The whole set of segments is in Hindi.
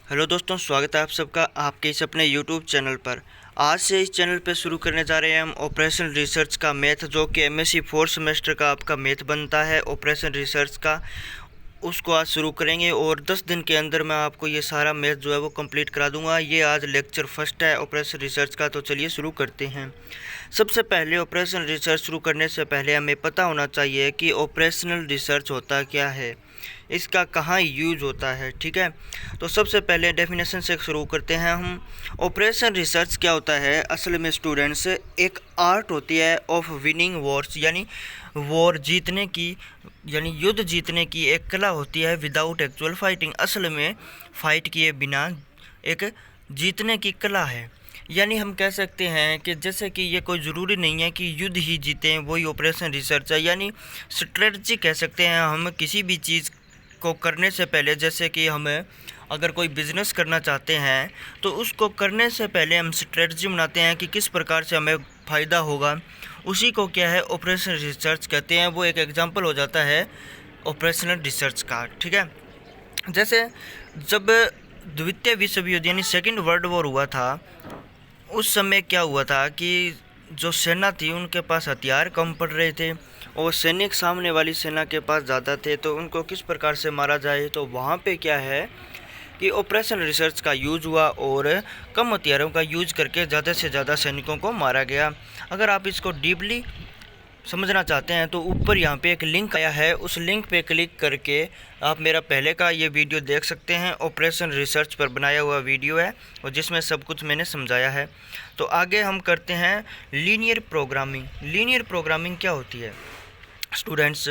हेलो दोस्तों, स्वागत है आप सबका आपके इस अपने यूट्यूब चैनल पर। आज से इस चैनल पर शुरू करने जा रहे हैं हम ऑपरेशन रिसर्च का मैथ, जो कि एमएससी 4th सेमेस्टर का आपका मैथ बनता है ऑपरेशन रिसर्च का। उसको आज शुरू करेंगे और 10 दिन के अंदर मैं आपको ये सारा मैथ जो है वो कंप्लीट करा दूंगा। ये आज लेक्चर फर्स्ट है ऑपरेशन रिसर्च का, तो चलिए शुरू करते हैं। सबसे पहले ऑपरेशन रिसर्च शुरू करने से पहले हमें पता होना चाहिए कि ऑपरेशनल रिसर्च होता क्या है, इसका कहाँ यूज होता है। ठीक है, तो सबसे पहले डेफिनेशन से शुरू करते हैं हम। ऑपरेशन रिसर्च क्या होता है असल में स्टूडेंट्स, एक आर्ट होती है ऑफ विनिंग वॉर्स, यानी वॉर जीतने की, यानी युद्ध जीतने की एक कला होती है विदाउट एक्चुअल फाइटिंग। असल में फाइट किए बिना एक जीतने की कला है। यानी हम कह सकते हैं कि जैसे कि ये कोई ज़रूरी नहीं है कि युद्ध ही जीतें, वही ऑपरेशन रिसर्च है। यानी स्ट्रेटजी कह सकते हैं हम किसी भी चीज़ को करने से पहले। जैसे कि हमें अगर कोई बिज़नेस करना चाहते हैं तो उसको करने से पहले हम स्ट्रेटजी बनाते हैं कि किस प्रकार से हमें फ़ायदा होगा। उसी को क्या है ऑपरेशन रिसर्च कहते हैं। वो एक एग्जांपल हो जाता है ऑपरेशनल रिसर्च का। ठीक है, जैसे जब द्वितीय विश्व युद्ध यानी सेकेंड वर्ल्ड वॉर हुआ था, उस समय क्या हुआ था कि जो सेना थी उनके पास हथियार कम पड़ रहे थे और सैनिक सामने वाली सेना के पास ज़्यादा थे, तो उनको किस प्रकार से मारा जाए। तो वहाँ पे क्या है कि ऑपरेशन रिसर्च का यूज़ हुआ और कम हथियारों का यूज़ करके ज़्यादा से ज़्यादा सैनिकों को मारा गया। अगर आप इसको डीपली समझना चाहते हैं तो ऊपर यहाँ पे एक लिंक आया है, उस लिंक पे क्लिक करके आप मेरा पहले का ये वीडियो देख सकते हैं। ऑपरेशन रिसर्च पर बनाया हुआ वीडियो है और जिसमें सब कुछ मैंने समझाया है। तो आगे हम करते हैं लीनियर प्रोग्रामिंग। लीनियर प्रोग्रामिंग क्या होती है स्टूडेंट्स?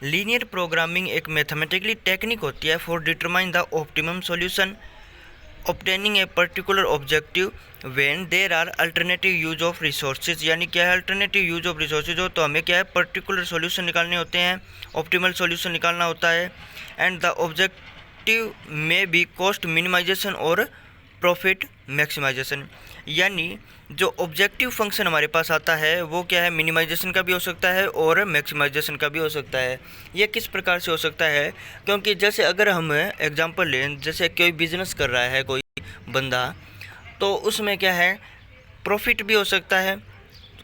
लीनियर प्रोग्रामिंग एक मैथमेटिकली टेक्निक होती है for determine the optimum solution obtaining a particular objective when there are alternative use of resources। यानी क्या है alternative use of resources हो तो हमें क्या है पर्टिकुलर सॉल्यूशन निकालने होते हैं, ऑप्टिमल सॉल्यूशन निकालना होता है। एंड द ऑब्जेक्टिव में बी कॉस्ट मिनिमाइजेशन और प्रॉफिट मैक्सिमाइजेशन। यानी जो ऑब्जेक्टिव फंक्शन हमारे पास आता है वो क्या है, मिनिमाइजेशन का भी हो सकता है और मैक्सिमाइजेशन का भी हो सकता है। ये किस प्रकार से हो सकता है, क्योंकि जैसे अगर हम एग्जांपल लें, जैसे कोई बिजनेस कर रहा है कोई बंदा, तो उसमें क्या है प्रॉफिट भी हो सकता है,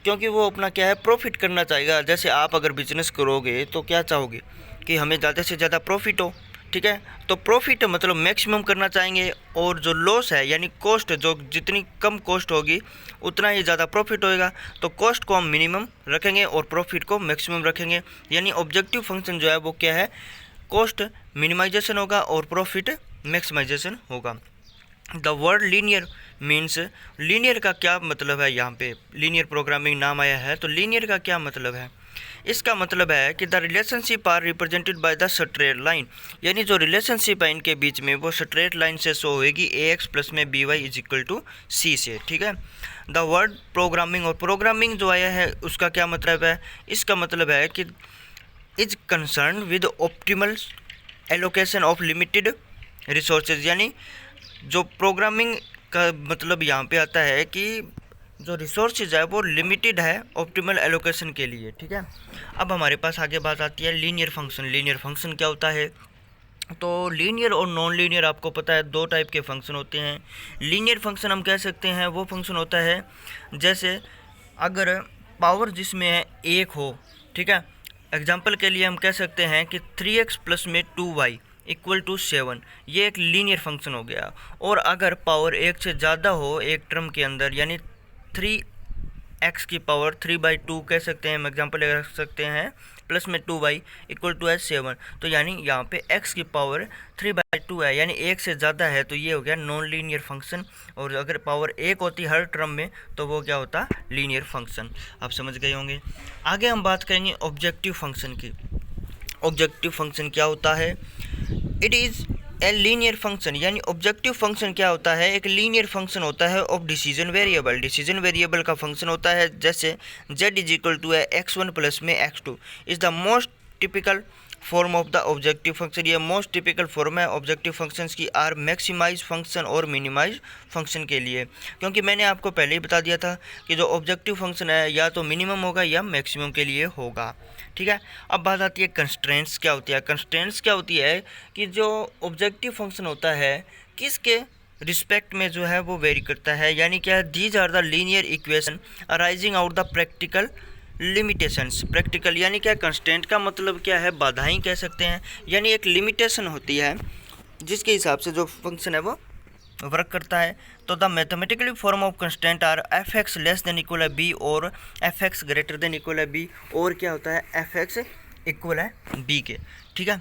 क्योंकि वो अपना क्या है प्रॉफिट करना चाहेगा। जैसे आप अगर बिजनेस करोगे तो क्या चाहोगे कि हमें ज़्यादा से ज़्यादा प्रॉफिट हो। ठीक है, तो प्रॉफिट मतलब मैक्सिमम करना चाहेंगे, और जो लॉस है यानी कॉस्ट, जो जितनी कम कॉस्ट होगी उतना ही ज़्यादा प्रॉफिट होएगा। तो कॉस्ट को हम मिनिमम रखेंगे और प्रॉफिट को मैक्सिमम रखेंगे। यानी ऑब्जेक्टिव फंक्शन जो है वो क्या है, कॉस्ट मिनिमाइजेशन होगा और प्रॉफिट मैक्सिमाइजेशन होगा। The word linear means, linear का क्या मतलब है, यहाँ पे लीनियर प्रोग्रामिंग नाम आया है तो लीनियर का क्या मतलब है? इसका मतलब है कि the relationship are represented by the straight line. यानी जो रिलेशनशिप है इनके बीच में वो स्ट्रेट लाइन से शो होएगी ax प्लस में by is equal to c से। ठीक है, द वर्ड प्रोग्रामिंग, और प्रोग्रामिंग जो आया है उसका क्या मतलब है? इसका मतलब है कि is concern with optimal allocation of limited resources. यानी जो प्रोग्रामिंग का मतलब यहाँ पे आता है कि जो रिसोर्सेज है वो लिमिटेड है ऑप्टिमल एलोकेशन के लिए। ठीक है, अब हमारे पास आगे बात आती है लीनियर फंक्शन। लीनियर फंक्शन क्या होता है? तो लीनियर और नॉन लीनियर आपको पता है दो टाइप के फंक्शन होते हैं। लीनियर फंक्शन हम कह सकते हैं वो फंक्शन होता है जैसे अगर पावर जिसमें है एक हो। ठीक है, एग्जांपल के लिए हम कह सकते हैं कि 3x प्लस में 2y इक्वल टू 7, ये एक लीनियर फंक्शन हो गया। और अगर पावर एक से ज़्यादा हो एक टर्म के अंदर, यानी 3x की पावर 3/2 कह सकते हैं, हम एग्जांपल रख सकते हैं, प्लस में 2y इक्वल टू है 7, तो यानी यहाँ पे x की पावर 3/2 है, यानी एक से ज़्यादा है, तो ये हो गया नॉन लीनियर फंक्शन। और अगर पावर एक होती हर टर्म में तो वो क्या होता, लीनियर फंक्शन। आप समझ गए होंगे। आगे हम बात करेंगे ऑब्जेक्टिव फंक्शन की। ऑब्जेक्टिव फंक्शन क्या होता है? It is a linear function. यानी ऑब्जेक्टिव फंक्शन क्या होता है? एक लीनियर फंक्शन होता है of decision variable. Decision variable का फंक्शन होता है जैसे z इज इक्वल टू है x1 प्लस में x2 is the most typical form of the objective function. ये मोस्ट टिपिकल फॉर्म है ऑब्जेक्टिव फंक्शंस की आर मैक्सिमाइज फंक्शन और मिनिमाइज फंक्शन के लिए। क्योंकि मैंने आपको पहले ही बता दिया था कि जो ऑब्जेक्टिव फंक्शन है या तो मिनिमम होगा या मैक्सिमम के लिए होगा। ठीक है, अब बात आती है कंस्ट्रेंट्स क्या होती है। कंस्ट्रेंट्स क्या होती है कि जो ऑब्जेक्टिव फंक्शन होता है किसके रिस्पेक्ट में जो है वो वेरी करता है, यानी क्या है, these are the linear equation arising out the practical limitations. Practical यानी क्या, कंस्टेंट का मतलब क्या है, बाधाएं कह सकते हैं, यानी एक लिमिटेशन होती है जिसके हिसाब से जो फंक्शन है वो वर्क करता है। तो the mathematically form of constant are F X less than equal है बी और F X greater than equal है बी, और क्या होता है एफ एक्स इक्वल है बी के। ठीक है,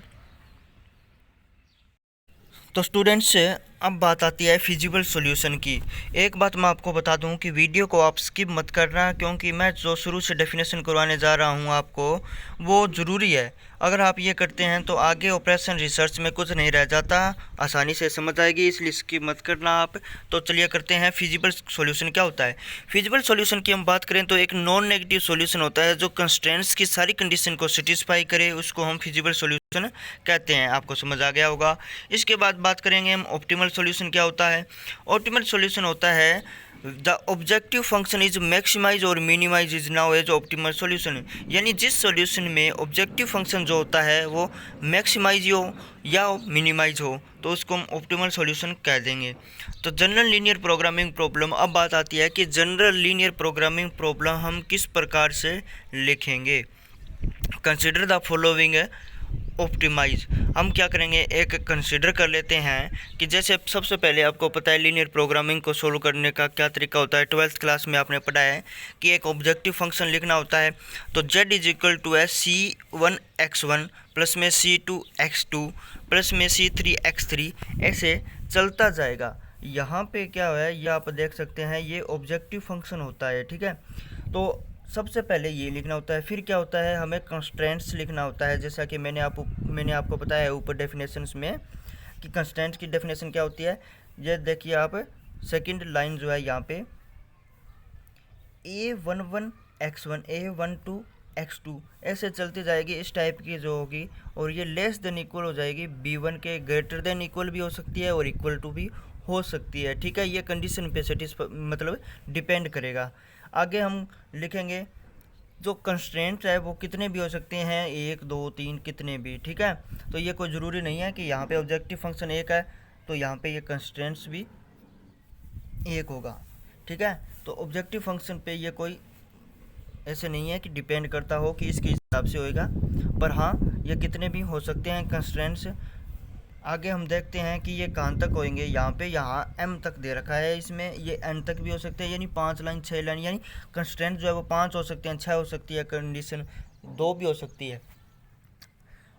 तो स्टूडेंट्स अब बात आती है फिजिबल सॉल्यूशन की। एक बात मैं आपको बता दूं कि वीडियो को आप स्किप मत करना, क्योंकि मैं जो शुरू से डेफिनेशन करवाने जा रहा हूं आपको वो ज़रूरी है। अगर आप ये करते हैं तो आगे ऑपरेशन रिसर्च में कुछ नहीं रह जाता, आसानी से समझ आएगी, इसलिए स्किप मत करना आप। तो चलिए करते हैं फिजिबल सॉल्यूशन क्या होता है। फिजिबल सॉल्यूशन की हम बात करें तो एक नॉन नेगेटिव सॉल्यूशन होता है जो कंस्ट्रेंट्स की सारी कंडीशन को सेटिस्फाई करे, उसको हम फिजिबल सॉल्यूशन कहते हैं। आपको समझ आ गया होगा। इसके बाद बात करेंगे हम ऑप्टिमल सॉल्यूशन क्या होता है। ऑप्टिमल सॉल्यूशन होता है the objective function is maximize और minimize is now as optimal solution, यानी जिस सॉल्यूशन में ऑब्जेक्टिव फंक्शन जो होता है वो मैक्सिमाइज हो या मिनिमाइज हो तो उसको हम ऑप्टिमल सॉल्यूशन कह देंगे। तो जनरल लीनियर प्रोग्रामिंग प्रॉब्लम, अब बात आती है कि जनरल लीनियर प्रोग्रामिंग प्रॉब्लम हम किस प्रकार से लिखेंगे। Consider the following optimise. हम क्या करेंगे, एक कंसिडर कर लेते हैं कि जैसे सबसे पहले आपको पता है लीनियर प्रोग्रामिंग को सोल्व करने का क्या तरीका होता है। 12th क्लास में आपने पढ़ा है कि एक ऑब्जेक्टिव फंक्शन लिखना होता है। तो z इज इक्वल टू है c1x1 प्लस में c2x2 प्लस में c3x3, ऐसे चलता जाएगा। यहाँ पे क्या है, ये आप देख सकते हैं, ये ऑब्जेक्टिव फंक्शन होता है। ठीक है, तो सबसे पहले ये लिखना होता है। फिर क्या होता है, हमें कंस्ट्रेंट्स लिखना होता है, जैसा कि मैंने आपको बताया है ऊपर डेफिनेशंस में कि कंस्ट्रेंट्स की डेफिनेशन क्या होती है। ये देखिए आप, सेकंड लाइन जो है यहाँ पे a11x1 a12x2 ऐसे चलती जाएगी, इस टाइप की जो होगी, और ये लेस देन इक्वल हो जाएगी b1 के, ग्रेटर देन इक्वल भी हो सकती है और इक्वल टू भी हो सकती है। ठीक है, ये कंडीशन पे मतलब डिपेंड करेगा। आगे हम लिखेंगे जो कंस्ट्रेंट है वो कितने भी हो सकते हैं, 1 2 3 कितने भी। ठीक है, तो ये कोई ज़रूरी नहीं है कि यहाँ पे ऑब्जेक्टिव फंक्शन 1 है तो यहाँ पे ये कंस्ट्रेंट्स भी 1 होगा। ठीक है, तो ऑब्जेक्टिव फंक्शन पे ये कोई ऐसे नहीं है कि डिपेंड करता हो कि इसके हिसाब से होएगा, पर हाँ ये कितने भी हो सकते हैं कंस्ट्रेंट्स। आगे हम देखते हैं कि ये कहाँ तक होंगे। यहाँ m तक दे रखा है, इसमें ये n तक भी हो सकते हैं, यानी 5 लाइन 6 लाइन, यानी कंस्ट्रेंट जो है वो 5 हो सकते हैं, 6 हो सकती है, कंडीशन 2 भी हो सकती है।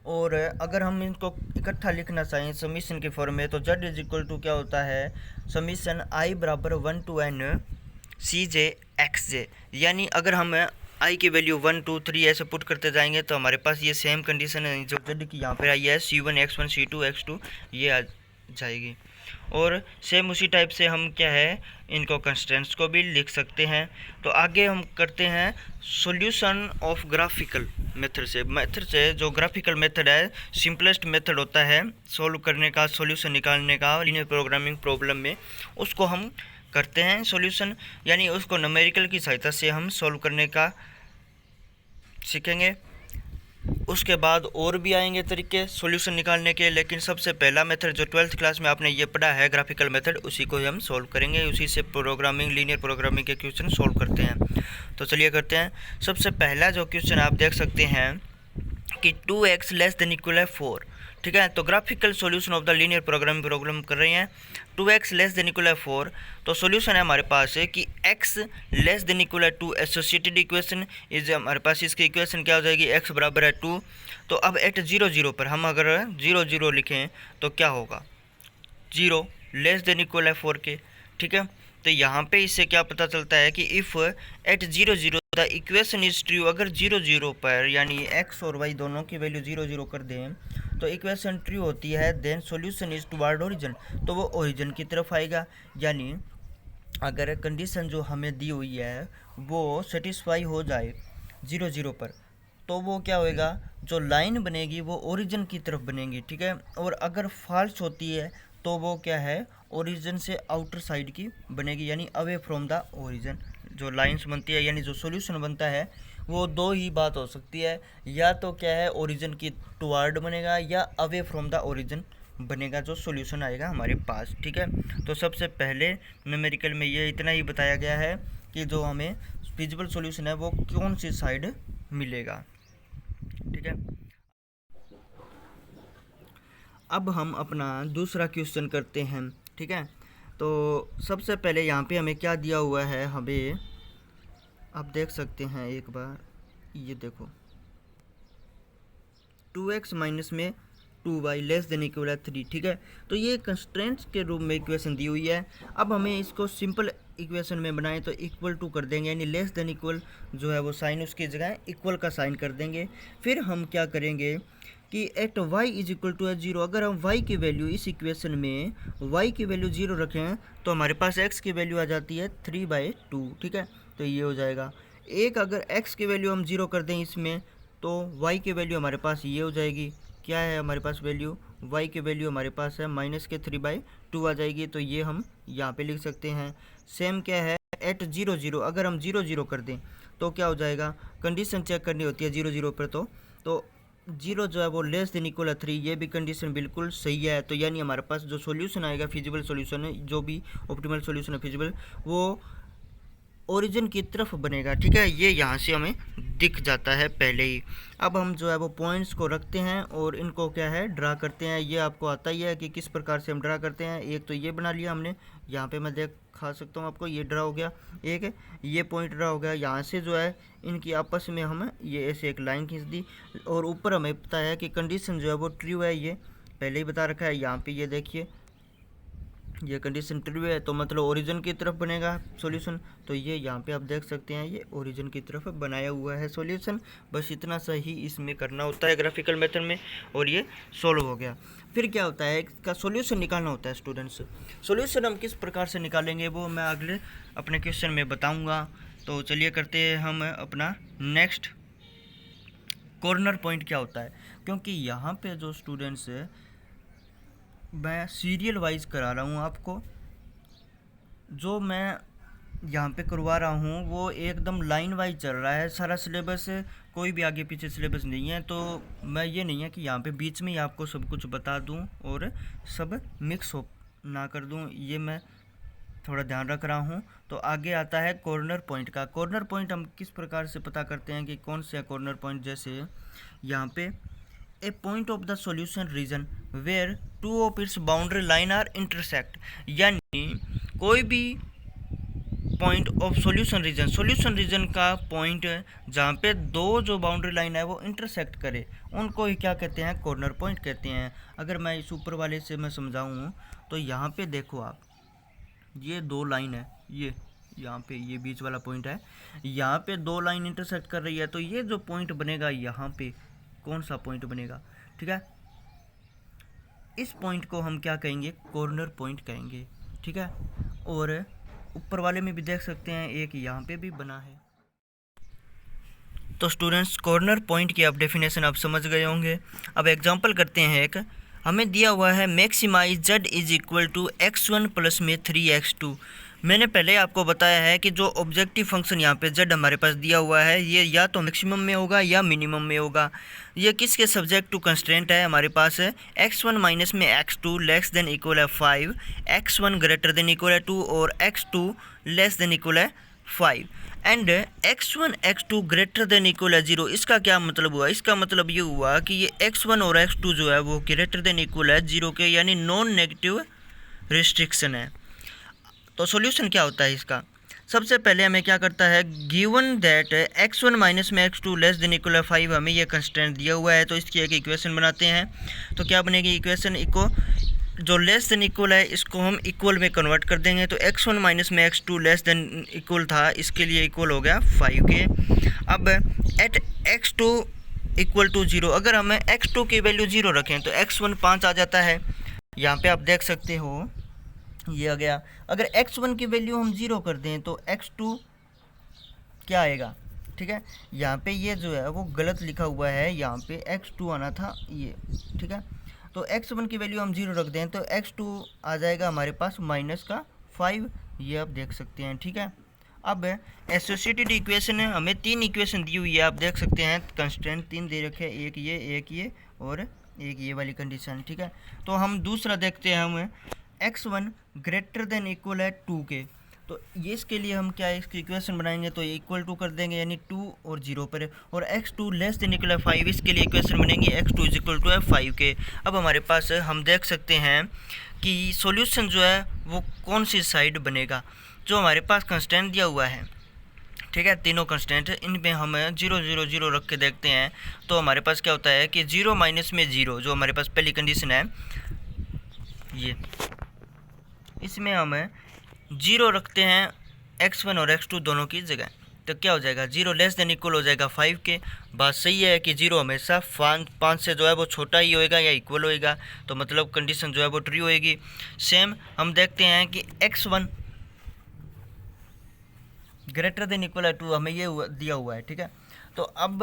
और अगर हम इनको इकट्ठा लिखना चाहें समीशन के फॉर्म में तो z इज इक्वल टू क्या होता है, समीशन i बराबर 1 to n cj xj, यानी अगर हम आई की वैल्यू 1 2 3 ऐसे पुट करते जाएंगे तो हमारे पास ये सेम कंडीशन है जो जेड की यहाँ पर आई है, c1x1 c2x2 ये आ जाएगी। और सेम उसी टाइप से हम क्या है, इनको कंस्ट्रेंट्स को भी लिख सकते हैं। तो आगे हम करते हैं सॉल्यूशन ऑफ ग्राफिकल मेथड से जो ग्राफिकल मेथड है, सिंपलेस्ट मेथड होता है सोल्व करने का, सॉल्यूशन निकालने का लीनियर प्रोग्रामिंग प्रॉब्लम में, उसको हम करते हैं सॉल्यूशन, यानी उसको न्यूमेरिकल की सहायता से हम सॉल्व करने का सीखेंगे। उसके बाद और भी आएंगे तरीके सॉल्यूशन निकालने के, लेकिन सबसे पहला मेथड जो 12th क्लास में आपने ये पढ़ा है ग्राफिकल मेथड, उसी को हम सॉल्व करेंगे, उसी से प्रोग्रामिंग लीनियर प्रोग्रामिंग के क्वेश्चन सॉल्व करते हैं। तो चलिए करते हैं। सबसे पहला जो क्वेश्चन आप देख सकते हैं कि 2x लेस देन इक्वल है 4। ठीक है, तो graphical solution of the linear program कर रहे हैं। 2x लेस देन इक्वल है 4, तो सॉल्यूशन है हमारे पास है कि x लेस देन इक्वल है 2, एसोसिएटेड इक्वेशन इज हमारे पास, इसकी इक्वेशन क्या हो जाएगी, x बराबर है 2। तो अब एट 0 0 पर हम अगर 0 0 लिखें तो क्या होगा, 0 लेस देन इक्वल है 4 के। ठीक है, तो यहाँ पे इससे क्या पता चलता है कि if at 0 0 the equation is true, अगर 0 0 पर यानी x और y दोनों की वैल्यू 0 0 कर दें तो इक्वेशन ट्रू होती है, then solution is toward origin, तो वो ओरिजिन की तरफ आएगा। यानी अगर कंडीशन जो हमें दी हुई है वो सेटिस्फाई हो जाए 0 0 पर, तो वो क्या होएगा, जो लाइन बनेगी वो ओरिजिन की तरफ बनेगी। ठीक है, और अगर फॉल्स होती है तो वो क्या है, ओरिजिन से आउटर साइड की बनेगी, यानी अवे फ्रॉम द ओरिजिन। जो लाइंस बनती है यानी जो सॉल्यूशन बनता है वो दो ही बात हो सकती है, या तो क्या है ओरिजिन की टुवर्ड बनेगा या अवे फ्रॉम द ओरिजिन बनेगा, जो सॉल्यूशन आएगा हमारे पास। ठीक है, तो सबसे पहले न्यूमेरिकल में ये इतना ही बताया गया है कि जो हमें फिजिबल सॉल्यूशन है वो कौन सी साइड मिलेगा। ठीक है, अब हम अपना दूसरा क्वेश्चन करते हैं। ठीक है, तो सबसे पहले यहाँ पे हमें क्या दिया हुआ है, हमें आप देख सकते हैं एक बार, ये देखो 2x माइनस में 2y लेस देन इक्वल 3। ठीक है, तो ये कंस्ट्रेंट्स के रूप में इक्वेशन दी हुई है। अब हमें इसको सिंपल इक्वेशन में बनाएं तो इक्वल टू कर देंगे, यानी लेस देन इक्वल जो है वो साइन उसकी जगह इक्वल का साइन कर देंगे। फिर हम क्या करेंगे कि at y is equal to 0, अगर हम y की वैल्यू इस इक्वेशन में y की वैल्यू 0 रखें तो हमारे पास x की वैल्यू आ जाती है 3/2। ठीक है, तो ये हो जाएगा एक, अगर x की वैल्यू हम 0 कर दें इसमें तो y की वैल्यू हमारे पास ये हो जाएगी, क्या है हमारे पास वैल्यू, y की वैल्यू हमारे पास है -3/2 आ जाएगी, तो ये हम यहाँ पे लिख सकते हैं। सेम क्या है एट 0 0, अगर हम 0 0 कर दें तो क्या हो जाएगा, कंडीशन चेक करनी होती है 0 0 पर, तो 0 जो है वो लेस देन इक्वल 3, ये भी कंडीशन बिल्कुल सही है। तो यानी हमारे पास जो सॉल्यूशन आएगा फिजिबल सॉल्यूशन है, जो भी ऑप्टिमल सॉल्यूशन है फिजिबल, वो ओरिजिन की तरफ बनेगा। ठीक है, ये यहाँ से हमें दिख जाता है पहले ही। अब हम जो है वो पॉइंट्स को रखते हैं और इनको क्या है ड्रा करते हैं। ये आपको आता ही है कि किस प्रकार से हम ड्रा करते हैं। एक तो ये बना लिया हमने, यहाँ पे मैं दिखा सकता हूँ आपको, ये ड्रा हो गया, एक ये पॉइंट ड्रा हो गया। यहाँ से जो है इनकी आपस में हम ये ऐसे एक लाइन खींच दी, और ऊपर हमें पता है कि कंडीशन जो है वो ट्रू है, ये पहले ही बता रखा है। यहाँ पर ये देखिए ये कंडीशन ट्रू है, तो मतलब ओरिजिन की तरफ बनेगा सॉल्यूशन। तो ये यहाँ पे आप देख सकते हैं, ये ओरिजिन की तरफ बनाया हुआ है सॉल्यूशन। बस इतना सा ही इसमें करना होता है ग्राफिकल मेथड में, और ये सोल्व हो गया। फिर क्या होता है, इसका सॉल्यूशन निकालना होता है स्टूडेंट्स। सॉल्यूशन हम किस प्रकार से निकालेंगे वो मैं अगले अपने क्वेश्चन में बताऊँगा। तो चलिए करते हैं हम अपना नेक्स्ट। कॉर्नर पॉइंट क्या होता है, क्योंकि यहाँ पे जो स्टूडेंट्स है मैं सीरियल वाइज करा रहा हूँ आपको, जो मैं यहाँ पे करवा रहा हूँ वो एकदम लाइन वाइज चल रहा है सारा सिलेबस, कोई भी आगे पीछे सिलेबस नहीं है। तो मैं ये नहीं है कि यहाँ पे बीच में ही आपको सब कुछ बता दूँ और सब मिक्स हो ना कर दूँ, ये मैं थोड़ा ध्यान रख रहा हूँ। तो आगे आता है कॉर्नर पॉइंट का। कॉर्नर पॉइंट हम किस प्रकार से पता करते हैं कि कौन से कॉर्नर पॉइंट, जैसे यहाँ पे a point of the solution region where two of its boundary line are intersect, यानी कोई भी पॉइंट ऑफ सॉल्यूशन रीजन का पॉइंट जहाँ पे दो जो बाउंड्री लाइन है वो इंटरसेक्ट करे, उनको ही क्या कहते हैं, कॉर्नर पॉइंट कहते हैं। अगर मैं इस ऊपर वाले से मैं समझाऊँ तो यहाँ पे देखो आप, ये दो लाइन है, ये यहाँ पे ये बीच वाला पॉइंट है, यहाँ पे दो लाइन इंटरसेक्ट कर रही है, तो ये जो पॉइंट बनेगा यहाँ पे कौन सा पॉइंट बनेगा। ठीक है, इस पॉइंट को हम क्या कहेंगे, कॉर्नर पॉइंट कहेंगे। ठीक है, और ऊपर वाले में भी देख सकते हैं एक यहाँ पे भी बना है। तो स्टूडेंट्स कॉर्नर पॉइंट की आप डेफिनेशन आप समझ गए होंगे। अब एग्जांपल करते हैं एक, हमें दिया हुआ है maximise z is equal to x1 plus में 3x2। मैंने पहले आपको बताया है कि जो ऑब्जेक्टिव फंक्शन यहाँ पे z हमारे पास दिया हुआ है, ये या तो मैक्सिमम में होगा या मिनिमम में होगा। ये किसके सब्जेक्ट टू कंस्ट्रेंट है, हमारे पास है x1 माइनस में x2 लेस देन इक्वल है 5, x1 ग्रेटर देन इक्वल है 2 और x2 लेस देन इक्वल है 5 and x1 x2 greater than equal है 0। इसका क्या मतलब हुआ, इसका मतलब ये हुआ कि ये x1 और x2 जो है वो ग्रेटर देन इक्वल है 0 के, यानी नॉन नेगेटिव रिस्ट्रिक्शन है। तो सॉल्यूशन क्या होता है इसका, सबसे पहले हमें क्या करता है, गिवन दैट x1 माइनस में x2 लेस देन इक्वल है 5, हमें ये कंस्ट्रेंट दिया हुआ है, तो इसकी एक इक्वेशन बनाते हैं। तो क्या बनेगी इक्वेशन, इको जो लेस देन इक्वल है इसको हम इक्वल में कन्वर्ट कर देंगे। तो x1 माइनस में x2 लेस देन इक्वल था, इसके लिए इक्वल हो गया 5 के। अब एट x2 इक्वल टू 0, अगर हमें x2 की वैल्यू 0 रखें तो x1 5 आ जाता है, यहाँ पे आप देख सकते हो ये आ गया। अगर x1 की वैल्यू हम 0 कर दें तो x2 क्या आएगा। ठीक है, यहाँ पे ये जो है वो गलत लिखा हुआ है, यहाँ पे x2 आना था ये। ठीक है, तो x1 की वैल्यू हम 0 रख दें तो x2 आ जाएगा हमारे पास -5, ये आप देख सकते हैं। ठीक है, अब एसोसिएटेड इक्वेशन हमें 3 इक्वेशन दी हुई है, आप देख सकते हैं कंस्टेंट 3 दे रखे हैं, एक ये और एक ये वाली कंडीशन, ठीक है। तो हम दूसरा देखते हैं, हमें x1 ग्रेटर देन इक्वल है 2 के। तो ये इसके लिए हम क्या इसकी इक्वेशन बनाएंगे, तो इक्वल टू कर देंगे, यानी 2 और 0 पर है। और x2 लेस देन इक्वल है 5, इसके लिए इक्वेशन बनेगी x2 इज इक्वल टू है 5 के। अब हमारे पास हम देख सकते हैं कि सॉल्यूशन जो है वो कौन सी साइड बनेगा। जो हमारे पास कंस्टेंट दिया हुआ है, ठीक है, तीनों कंस्टेंट, इनमें हम 0 0 0 रख के देखते हैं। तो हमारे पास क्या होता है कि 0 माइनस में 0, जो हमारे पास पहली कंडीशन है ये, इसमें हम 0 रखते हैं x1 और x2 दोनों की जगह। तो क्या हो जाएगा, 0 लेस देन इक्वल हो जाएगा 5 के। बात सही है कि 0 हमेशा 5 से जो है वो छोटा ही होएगा या इक्वल होएगा, तो मतलब कंडीशन जो है वो ट्रू होएगी। सेम हम देखते हैं कि x1 ग्रेटर देन इक्वल है 2, हमें ये दिया हुआ है, ठीक है। तो अब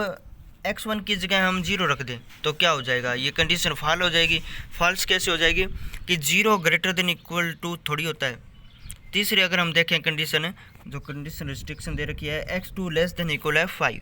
x1 की जगह हम 0 रख दें तो क्या हो जाएगा, ये कंडीशन फॉल हो जाएगी। फॉल्स कैसे हो जाएगी कि 0 ग्रेटर देन इक्वल टू थोड़ी होता है। तीसरी अगर हम देखें कंडीशन, जो कंडीशन रिस्ट्रिक्शन दे रखी है x2 लेस देन इक्वल है 5,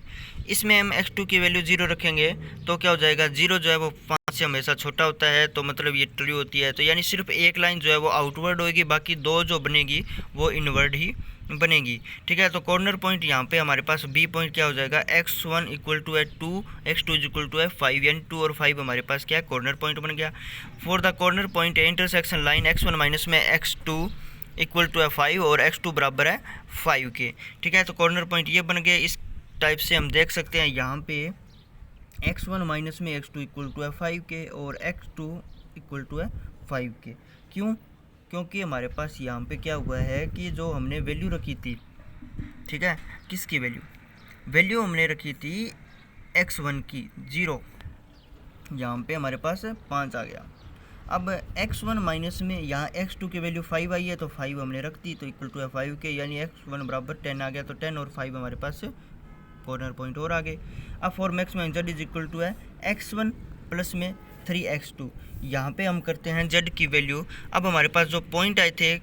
इसमें हम x2 की वैल्यू 0 रखेंगे तो क्या हो जाएगा, 0 जो है वो 5 से हमेशा छोटा होता है, तो मतलब ये ट्रू होती है। तो यानी सिर्फ एक लाइन जो है वो आउटवर्ड होगी, बाकी दो जो बनेगी वो इनवर्ड ही बनेगी, ठीक है। तो कॉर्नर पॉइंट यहाँ पे हमारे पास बी पॉइंट क्या हो जाएगा, x1 इक्वल टू है 2, x2 इक्वल टू है 5, यानी 2 और 5 हमारे पास क्या है, कॉर्नर पॉइंट बन गया। For the corner point intersection line x1 minus में x2 इक्वल टू है 5 और x2 बराबर है 5 के, ठीक है। तो कॉर्नर पॉइंट ये बन गए। इस टाइप से हम देख सकते हैं यहाँ पे x1 माइनस में x2 इक्वल टू है 5 के और x2 इक्वल टू है 5 के। क्यों, क्योंकि हमारे पास यहाँ पे क्या हुआ है कि जो हमने वैल्यू रखी थी, ठीक है, किसकी वैल्यू हमने रखी थी x1 की 0, यहाँ पे हमारे पास 5 आ गया। अब x1 माइनस में यहाँ x2 की वैल्यू 5 आई है, तो 5 हमने रख दी, तो इक्वल टू है 5 के, यानी x1 बराबर 10 आ गया। तो 10 और 5 हमारे पास कॉर्नर पॉइंट और आ गए। अब for maximum z is equal to है x1 प्लस में 3x2, यहाँ पे हम करते हैं z की वैल्यू। अब हमारे पास जो पॉइंट आए थे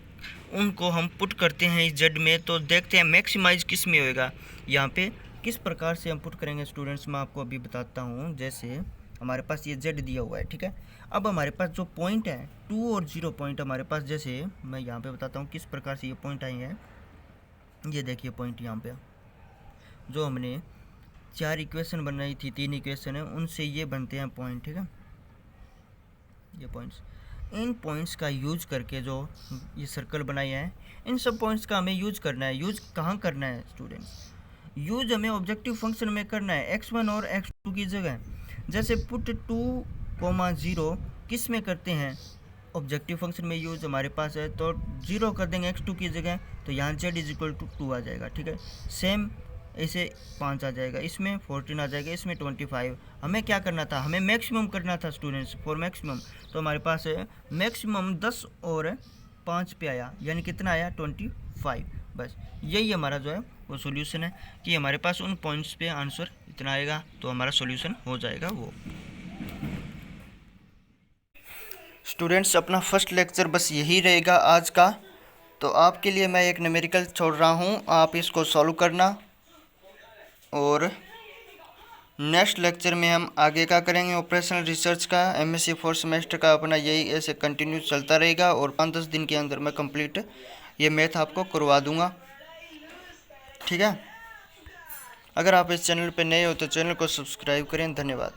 उनको हम पुट करते हैं इस z में, तो देखते हैं मैक्सिमाइज किस में होएगा। यहाँ पे किस प्रकार से हम पुट करेंगे स्टूडेंट्स, मैं आपको अभी बताता हूँ। जैसे हमारे पास ये z दिया हुआ है, ठीक है। अब हमारे पास जो पॉइंट है 2 और 0 पॉइंट हमारे पास, जैसे मैं यहाँ पे बताता हूँ किस प्रकार से ये पॉइंट आए हैं। ये देखिए पॉइंट यहाँ पे जो हमने 4 इक्वेशन बनाई थी, 3 इक्वेशन है, उनसे ये बनते हैं पॉइंट, ठीक है। ये पॉइंट्स, इन पॉइंट्स का यूज करके जो ये सर्कल बनाए हैं, इन सब पॉइंट्स का हमें यूज करना है। यूज कहाँ करना है स्टूडेंट्स, यूज हमें ऑब्जेक्टिव फंक्शन में करना है x1 और x2 की जगह। जैसे पुट 2,0 किस में करते हैं, ऑब्जेक्टिव फंक्शन में यूज हमारे पास है, तो 0 कर देंगे x2 की जगह, तो यहाँ z इज इक्वल टू 2 आ जाएगा, ठीक है। सेम ऐसे 5 आ जाएगा, इसमें 14 आ जाएगा, इसमें 25। हमें क्या करना था, हमें मैक्सिमम करना था स्टूडेंट्स, फॉर मैक्सिमम। तो हमारे पास है मैक्सिमम 10 और 5 पे आया, यानी कितना आया 25। बस यही हमारा जो है वो सॉल्यूशन है कि हमारे पास उन पॉइंट्स पे आंसर इतना आएगा, तो हमारा सॉल्यूशन हो जाएगा वो। स्टूडेंट्स अपना फर्स्ट लेक्चर बस यही रहेगा आज का। तो आपके लिए मैं एक न्यूमेरिकल छोड़ रहा हूँ, आप इसको सॉल्व करना, और नेक्स्ट लेक्चर में हम आगे का करेंगे ऑपरेशनल रिसर्च का। एमएससी 4th सेमेस्टर का अपना यही ऐसे कंटिन्यू चलता रहेगा, और 5-10 दिन के अंदर मैं कंप्लीट ये मैथ आपको करवा दूंगा, ठीक है। अगर आप इस चैनल पर नए हो तो चैनल को सब्सक्राइब करें। धन्यवाद।